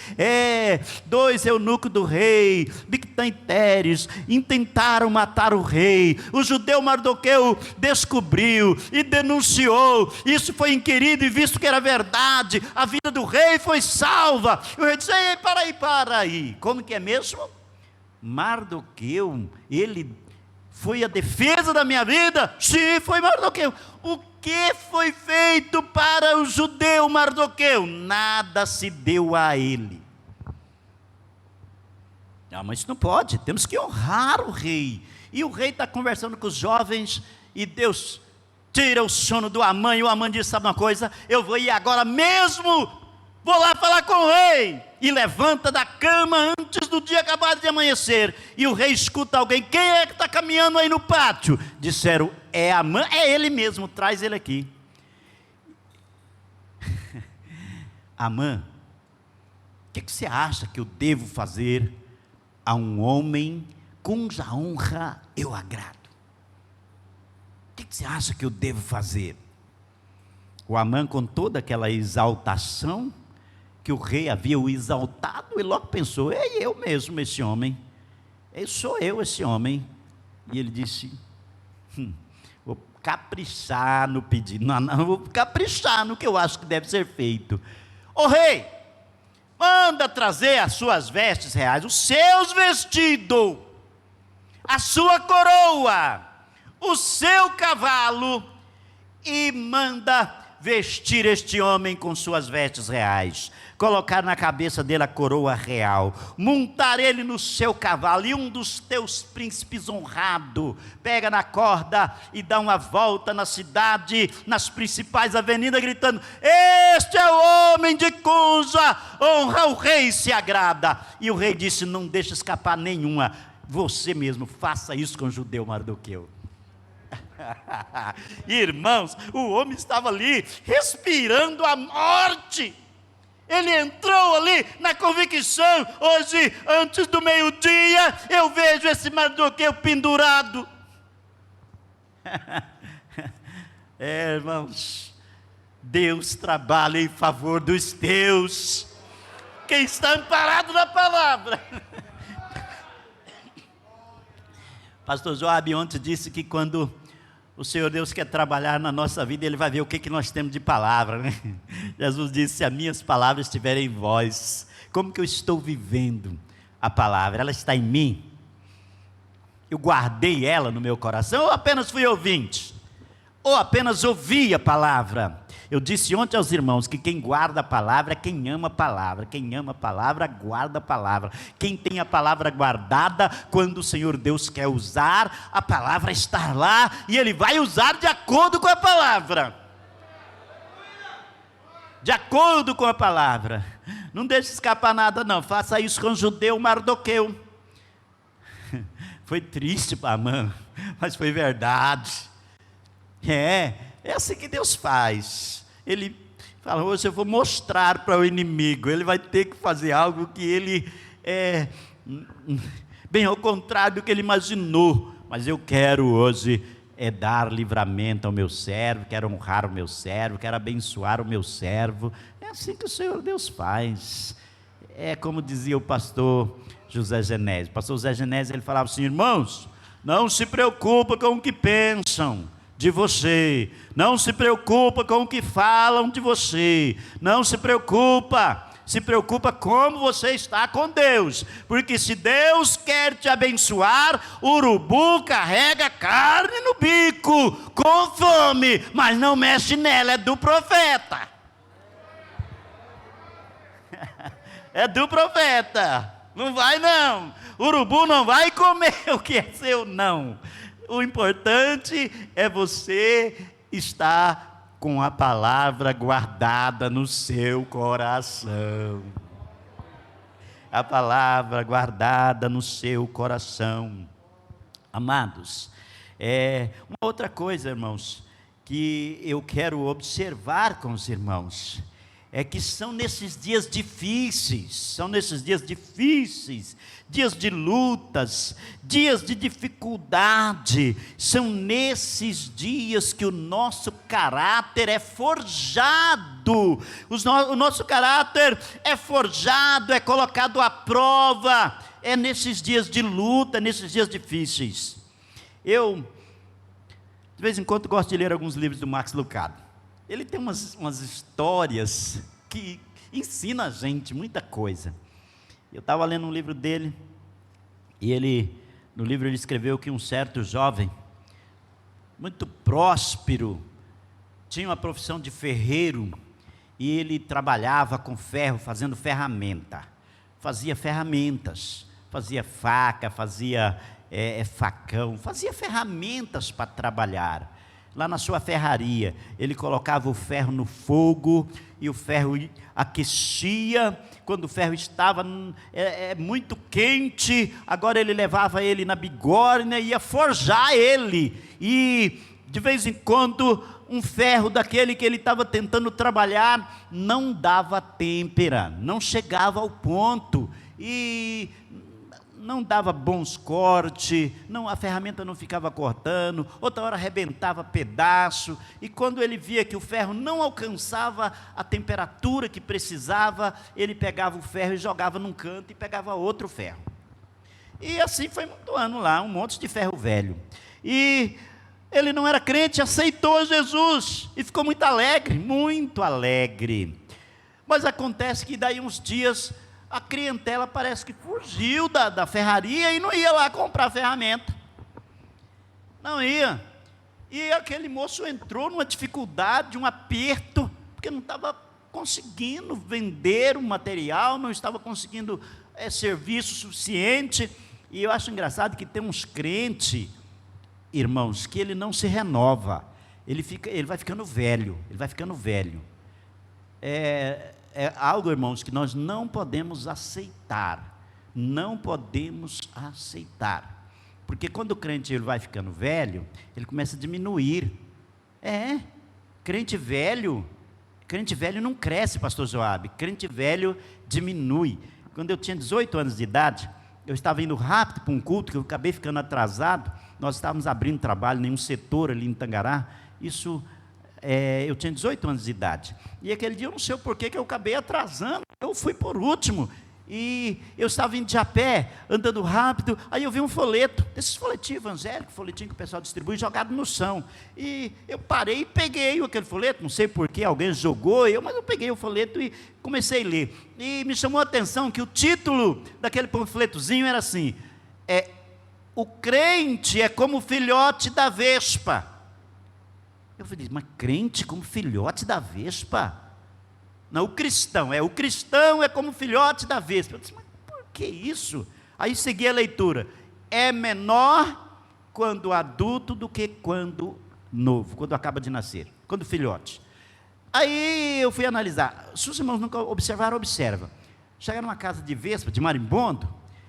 2 eunucos do rei, Bigtan e Teres, intentaram matar o rei. O judeu Mardoqueu descobriu e denunciou. Isso foi inquirido e visto que era verdade, a vida do rei foi salva. E o rei disse: ei, para aí. Como que é mesmo? Mardoqueu, ele foi a defesa da minha vida? Sim, foi Mardoqueu. O que foi feito para o judeu Mardoqueu? Nada se deu a ele. Não, mas isso não pode, temos que honrar o rei. E o rei está conversando com os jovens, e Deus tira o sono do Amã, e o Amã diz: sabe uma coisa, eu vou ir agora mesmo, vou lá falar com o rei. E levanta da cama antes do dia acabar de amanhecer. E o rei escuta alguém: quem é que está caminhando aí no pátio? Disseram: é Amã, é ele mesmo, traz ele aqui. Amã, o que você acha que eu devo fazer a um homem cuja honra eu agrado? O que você acha que eu devo fazer? O Amã, com toda aquela exaltação, que o rei havia o exaltado, e logo pensou: é eu mesmo esse homem, sou eu esse homem. E ele disse: vou caprichar no pedido, não, vou caprichar no que eu acho que deve ser feito. Ô rei, manda trazer as suas vestes reais, os seus vestidos. a sua coroa, o seu cavalo, e manda vestir este homem com suas vestes reais, colocar na cabeça dele a coroa real, montar ele no seu cavalo, e um dos teus príncipes honrado pega na corda e dá uma volta na cidade, nas principais avenidas, gritando: este é o homem de cuja honra o rei se agrada. E o rei disse: não deixa escapar nenhuma, você mesmo faça isso com o judeu Mardoqueu. Irmãos, o homem estava ali respirando a morte. Ele entrou ali na convicção: hoje, antes do meio-dia, eu vejo esse Mardoqueu pendurado. Irmãos, Deus trabalha em favor dos teus. Quem está amparado na palavra. Pastor Joab ontem disse que quando o Senhor Deus quer trabalhar na nossa vida, Ele vai ver o que nós temos de palavra, né? Jesus disse: se as minhas palavras estiverem em vós, como que eu estou vivendo a palavra? Ela está em mim? Eu guardei ela no meu coração, ou apenas fui ouvinte? Ou apenas ouvi a palavra? Eu disse ontem aos irmãos que quem guarda a palavra é quem ama a palavra. Quem ama a palavra, guarda a palavra. Quem tem a palavra guardada, quando o Senhor Deus quer usar, a palavra está lá, e Ele vai usar de acordo com a palavra. De acordo com a palavra. Não deixe escapar nada não, faça isso com o judeu Mardoqueu. Foi triste para Amã, mas foi verdade. É assim que Deus faz. Ele fala: hoje eu vou mostrar para o inimigo, ele vai ter que fazer algo que ele bem ao contrário do que ele imaginou, mas eu quero hoje dar livramento ao meu servo, quero honrar o meu servo, quero abençoar o meu servo. É assim que o Senhor Deus faz. É como dizia o pastor José Genésio. O pastor José Genésio, ele falava assim: irmãos, não se preocupa com o que pensam de você, não se preocupa com o que falam de você, não se preocupa, se preocupa como você está com Deus, porque se Deus quer te abençoar, o urubu carrega carne no bico, com fome, mas não mexe nela, é do profeta. É do profeta, não vai não, o urubu não vai comer o que é seu não. O importante é você estar com a palavra guardada no seu coração. A palavra guardada no seu coração. Amados, uma outra coisa, irmãos, que eu quero observar com os irmãos, é que são nesses dias difíceis, dias de lutas, dias de dificuldade, são nesses dias que o nosso caráter é forjado, o nosso caráter é forjado, é colocado à prova, é nesses dias de luta, nesses dias difíceis. Eu, de vez em quando, gosto de ler alguns livros do Max Lucado. Ele tem umas histórias que ensinam a gente muita coisa. Eu estava lendo um livro dele, e no livro ele escreveu que um certo jovem, muito próspero, tinha uma profissão de ferreiro, e ele trabalhava com ferro, fazendo ferramenta, fazia ferramentas, fazia faca, fazia facão, fazia ferramentas para trabalhar. Lá na sua ferraria, ele colocava o ferro no fogo, e o ferro aquecia. Quando o ferro estava muito quente, agora ele levava ele na bigorna e ia forjar ele, e de vez em quando um ferro daquele que ele estava tentando trabalhar não dava têmpera, não chegava ao ponto, e não dava bons cortes, a ferramenta não ficava cortando, outra hora arrebentava pedaço, e quando ele via que o ferro não alcançava a temperatura que precisava, ele pegava o ferro e jogava num canto, e pegava outro ferro, e assim foi montando lá, um monte de ferro velho, e ele não era crente, aceitou Jesus, e ficou muito alegre, mas acontece que daí uns dias, a clientela parece que fugiu da ferraria e não ia lá comprar ferramenta. Não ia. E aquele moço entrou numa dificuldade, um aperto, porque não estava conseguindo vender o material, não estava conseguindo serviço suficiente. E eu acho engraçado que tem uns crentes, irmãos, que ele não se renova, ele vai ficando velho, É algo, irmãos, que nós não podemos aceitar, porque quando o crente ele vai ficando velho, ele começa a diminuir. Crente velho não cresce, pastor Joabe, crente velho diminui. Quando eu tinha 18 anos de idade, eu estava indo rápido para um culto, que eu acabei ficando atrasado, nós estávamos abrindo trabalho em um setor ali em Tangará, eu tinha 18 anos de idade, e aquele dia eu não sei o porquê que eu acabei atrasando, eu fui por último, e eu estava indo de a pé, andando rápido, aí eu vi um folheto, desses folhetinhos evangélicos, folhetinho que o pessoal distribui, jogado no chão, e eu parei e peguei aquele folheto, não sei porquê, alguém jogou, mas eu peguei o folheto e comecei a ler, e me chamou a atenção que o título daquele panfletozinho era assim, o crente é como o filhote da vespa. Eu falei, mas crente como filhote da vespa? Não, o cristão é como filhote da vespa. Eu disse, mas por que isso? Aí segui a leitura, é menor quando adulto do que quando novo, quando acaba de nascer, quando filhote. Aí eu fui analisar, se os irmãos nunca observaram, observa, chega numa casa de vespa, de marimbondo,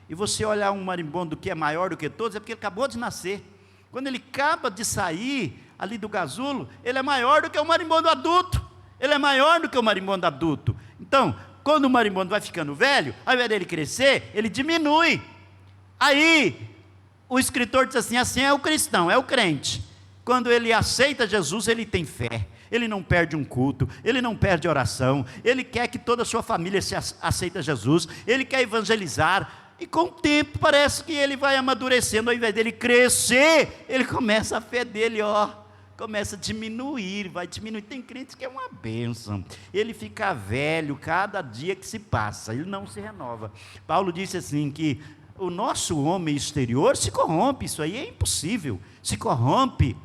e você olhar um marimbondo que é maior do que todos, é porque ele acabou de nascer. Quando ele acaba de sair ali do casulo, ele é maior do que o marimbondo adulto. Então, quando o marimbondo vai ficando velho, ao invés dele crescer, ele diminui. Aí, o escritor diz assim é o cristão, é o crente. Quando ele aceita Jesus, ele tem fé. Ele não perde um culto, ele não perde oração, ele quer que toda a sua família aceite Jesus, ele quer evangelizar, e com o tempo parece que ele vai amadurecendo, ao invés dele crescer, ele começa a fé dele, começa a diminuir, tem crentes que é uma bênção, ele fica velho cada dia que se passa, ele não se renova. Paulo disse assim, que o nosso homem exterior se corrompe, isso aí é impossível, se corrompe.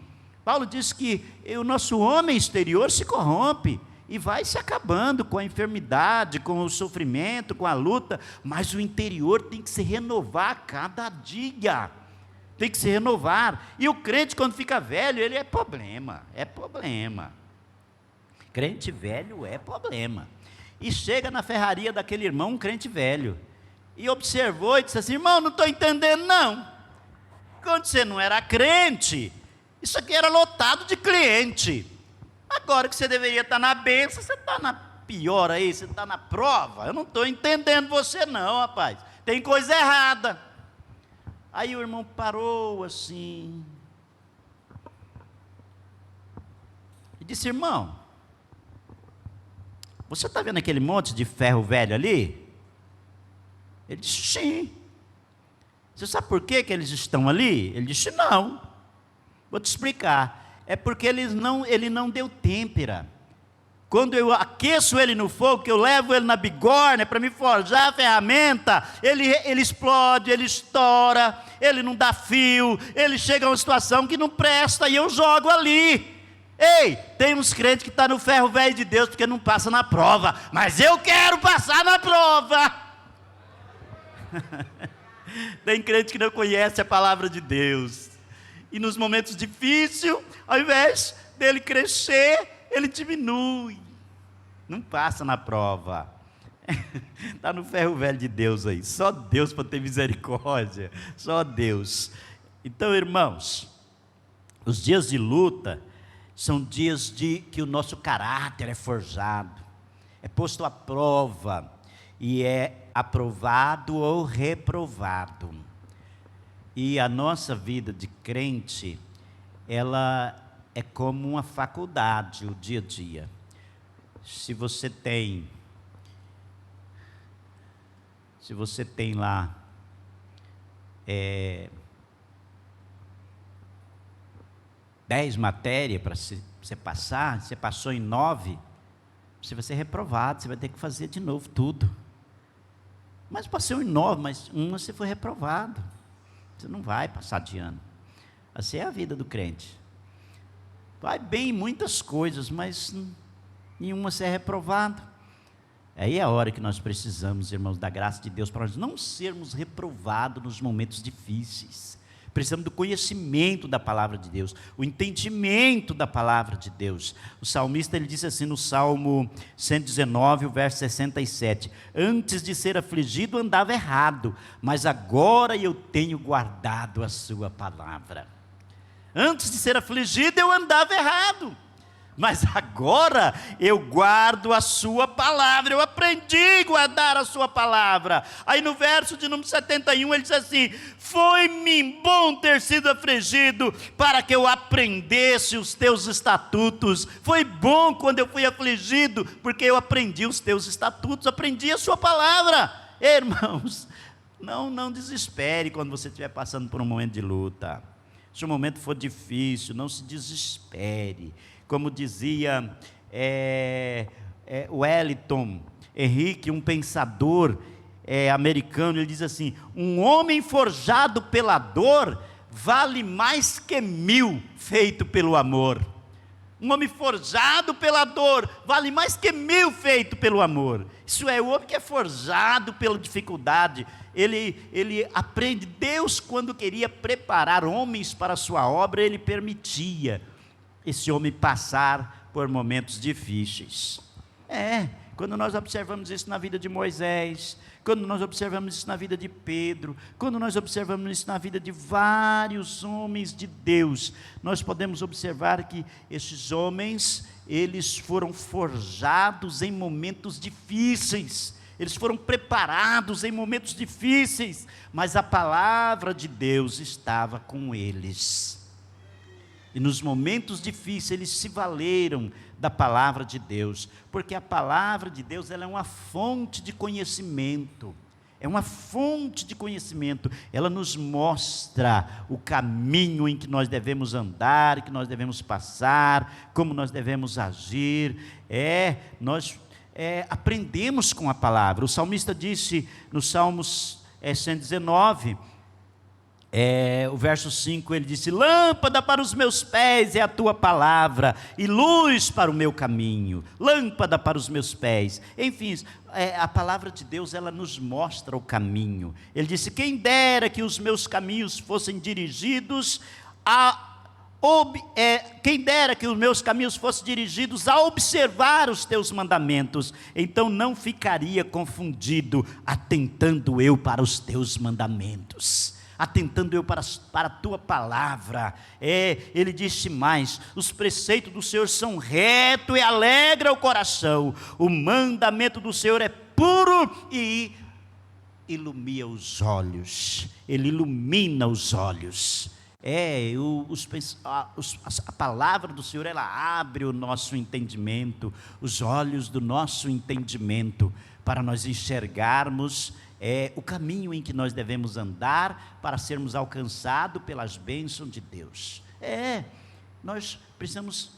Paulo diz que o nosso homem exterior se corrompe, e vai se acabando com a enfermidade, com o sofrimento, com a luta, mas o interior tem que se renovar a cada dia, tem que se renovar, e o crente quando fica velho, ele é problema, crente velho é problema, e chega na ferraria daquele irmão, um crente velho, e observou e disse assim, irmão, não estou entendendo não, quando você não era crente, isso aqui era lotado de cliente, agora que você deveria estar na bênção, você está na pior aí, você está na prova, eu não estou entendendo você não, rapaz, tem coisa errada. Aí o irmão parou assim, e disse, irmão, você está vendo aquele monte de ferro velho ali? Ele disse, sim. Você sabe por que eles estão ali? Ele disse, não, vou te explicar. É porque ele não deu têmpera. Quando eu aqueço ele no fogo, que eu levo ele na bigorna para me forjar a ferramenta, ele explode, ele estoura, ele não dá fio, ele chega a uma situação que não presta e eu jogo ali. Ei, tem uns crentes que estão no ferro velho de Deus porque não passa na prova, mas eu quero passar na prova. Tem crente que não conhece a palavra de Deus, e nos momentos difíceis, ao invés dele crescer, ele diminui, não passa na prova, está no ferro velho de Deus aí, só Deus para ter misericórdia, só Deus. Então, irmãos, os dias de luta, são dias que o nosso caráter é forjado, é posto à prova, e é aprovado ou reprovado, e a nossa vida de crente, ela é como uma faculdade, o dia a dia. Se você tem lá 10 matérias para você passar, você passou em 9, você vai ser reprovado, você vai ter que fazer de novo tudo. Mas passou em 9, mas uma você foi reprovado, você não vai passar de ano. Assim é a vida do crente. Vai bem em muitas coisas, mas nenhuma se é reprovado. Aí é a hora que nós precisamos, irmãos, da graça de Deus, para nós não sermos reprovados nos momentos difíceis. Precisamos do conhecimento da palavra de Deus, o entendimento da palavra de Deus. O salmista, ele disse assim no Salmo 119, o verso 67, antes de ser afligido andava errado, mas agora eu tenho guardado a sua palavra. Antes de ser afligido eu andava errado, mas agora eu guardo a sua palavra, eu aprendi a guardar a sua palavra. Aí no verso de número 71 ele diz assim, foi-me bom ter sido afligido, para que eu aprendesse os teus estatutos. Foi bom quando eu fui afligido, porque eu aprendi os teus estatutos, aprendi a sua palavra. Irmãos, não desespere quando você estiver passando por um momento de luta. Se o momento for difícil, não se desespere. Como dizia Wellington Henrique, um pensador americano, ele diz assim, um homem forjado pela dor vale mais que 1000 feito pelo amor. Um homem forjado pela dor vale mais que 1000 feito pelo amor. Isso é, o homem que é forjado pela dificuldade, ele aprende. Deus, quando queria preparar homens para a sua obra, ele permitia esse homem passar por momentos difíceis. Quando nós observamos isso na vida de Moisés, quando nós observamos isso na vida de Pedro, quando nós observamos isso na vida de vários homens de Deus, nós podemos observar que esses homens, eles foram forjados em momentos difíceis, eles foram preparados em momentos difíceis, mas a palavra de Deus estava com eles. E nos momentos difíceis eles se valeram da palavra de Deus, porque a palavra de Deus, ela é uma fonte de conhecimento, ela nos mostra o caminho em que nós devemos andar, que nós devemos passar, como nós devemos agir. Nós aprendemos com a palavra. O salmista disse no Salmos 119, o verso 5, ele disse, lâmpada para os meus pés é a tua palavra, e luz para o meu caminho. Lâmpada para os meus pés. Enfim, a palavra de Deus, ela nos mostra o caminho. Ele disse, quem dera que os meus caminhos fossem dirigidos a observar os teus mandamentos, então não ficaria confundido, atentando eu para os teus mandamentos. Atentando eu para a tua palavra. Ele disse mais, os preceitos do Senhor são retos e alegra o coração, o mandamento do Senhor é puro e ilumina os olhos. Ele ilumina os olhos. A palavra do Senhor, ela abre o nosso entendimento, os olhos do nosso entendimento, para nós enxergarmos o caminho em que nós devemos andar para sermos alcançados pelas bênçãos de Deus. Nós precisamos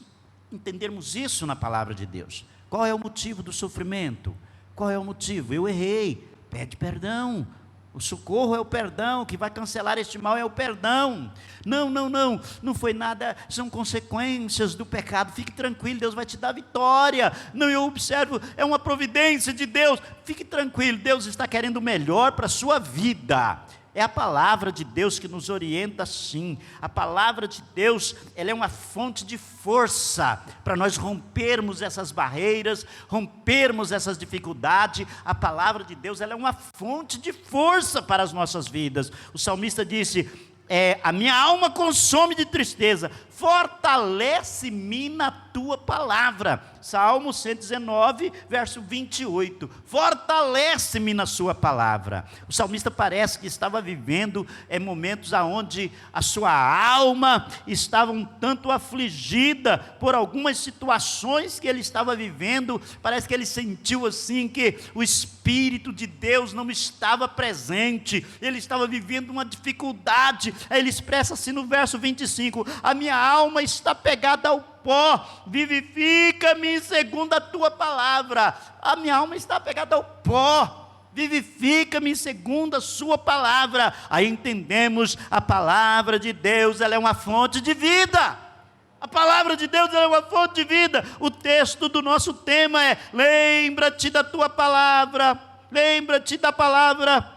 entendermos isso na palavra de Deus. Qual é o motivo do sofrimento? Qual é o motivo? Eu errei, pede perdão. O socorro é o perdão, o que vai cancelar este mal é o perdão. Não foi nada, são consequências do pecado. Fique tranquilo, Deus vai te dar vitória. Não, eu observo, é uma providência de Deus. Fique tranquilo, Deus está querendo o melhor para a sua vida. É a palavra de Deus que nos orienta, sim. A palavra de Deus, ela é uma fonte de força para nós rompermos essas barreiras, rompermos essas dificuldades. A palavra de Deus, ela é uma fonte de força para as nossas vidas. O salmista disse, a minha alma consome de tristeza, fortalece-me na tua palavra. Salmo 119, verso 28, fortalece-me na sua palavra. O salmista parece que estava vivendo momentos onde a sua alma estava um tanto afligida por algumas situações que ele estava vivendo. Parece que ele sentiu assim que o Espírito de Deus não estava presente, ele estava vivendo uma dificuldade. Aí ele expressa assim no verso 25, a minha alma está pegada ao pó, vivifica-me segundo a tua palavra. A minha alma está pegada ao pó, vivifica-me segundo a sua palavra. Aí entendemos, a palavra de Deus, ela é uma fonte de vida. A palavra de Deus é uma fonte de vida. O texto do nosso tema é: lembra-te da tua palavra, lembra-te da palavra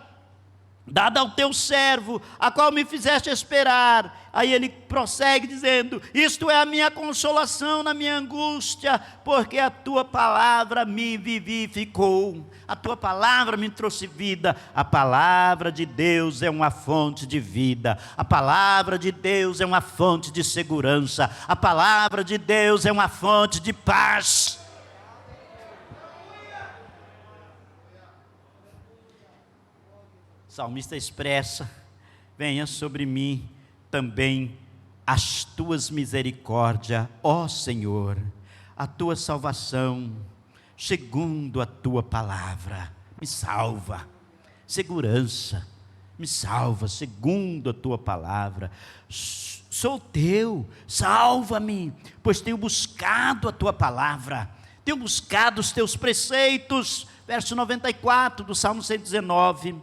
dada ao teu servo, a qual me fizeste esperar. Aí ele prossegue dizendo: isto é a minha consolação na minha angústia, porque a tua palavra me vivificou, a tua palavra me trouxe vida. A palavra de Deus é uma fonte de vida, a palavra de Deus é uma fonte de segurança, a palavra de Deus é uma fonte de paz. O salmista expressa: venha sobre mim também as tuas misericórdias, ó Senhor, a tua salvação, segundo a tua palavra, me salva, segurança, me salva, segundo a tua palavra, sou teu, salva-me, pois tenho buscado a tua palavra, tenho buscado os teus preceitos. Verso 94 do Salmo 119,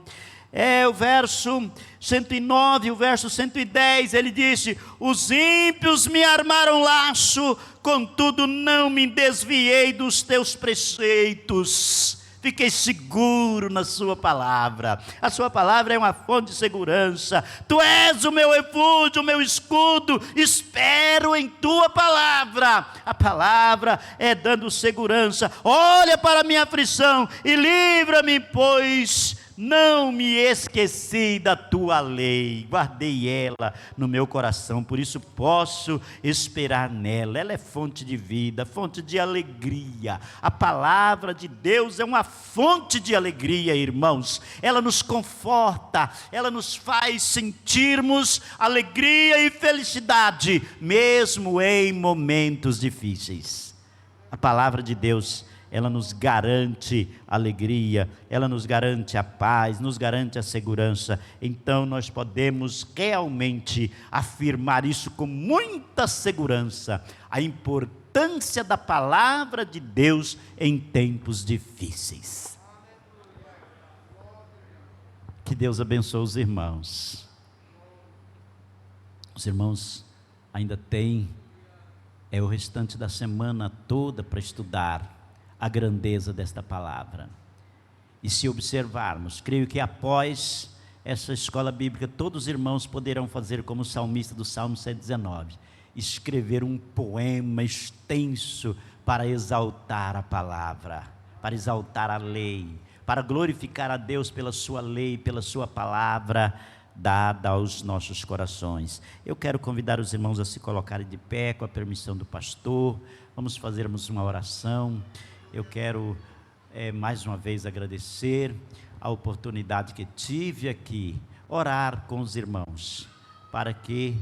o verso 109, o verso 110, ele disse: os ímpios me armaram laço, contudo não me desviei dos teus preceitos. Fiquei seguro na sua palavra. A sua palavra é uma fonte de segurança. Tu és o meu refúgio, o meu escudo. Espero em tua palavra. A palavra é dando segurança. Olha para a minha aflição e livra-me, pois não me esqueci da tua lei, guardei ela no meu coração, por isso posso esperar nela. Ela é fonte de vida, fonte de alegria. A palavra de Deus é uma fonte de alegria, irmãos. Ela nos conforta, ela nos faz sentirmos alegria e felicidade, mesmo em momentos difíceis. A palavra de Deus, ela nos garante alegria, ela nos garante a paz, nos garante a segurança. Então nós podemos realmente afirmar isso com muita segurança, a importância da palavra de Deus em tempos difíceis. Que Deus abençoe os irmãos. Os irmãos ainda têm o restante da semana toda para estudar a grandeza desta palavra. E se observarmos, creio que após essa escola bíblica, todos os irmãos poderão fazer como o salmista do Salmo 119, escrever um poema extenso para exaltar a palavra, para exaltar a lei, para glorificar a Deus pela sua lei, pela sua palavra dada aos nossos corações. Eu quero convidar os irmãos a se colocarem de pé, com a permissão do pastor. Vamos fazermos uma oração. Eu quero mais uma vez agradecer a oportunidade que tive aqui, orar com os irmãos, para que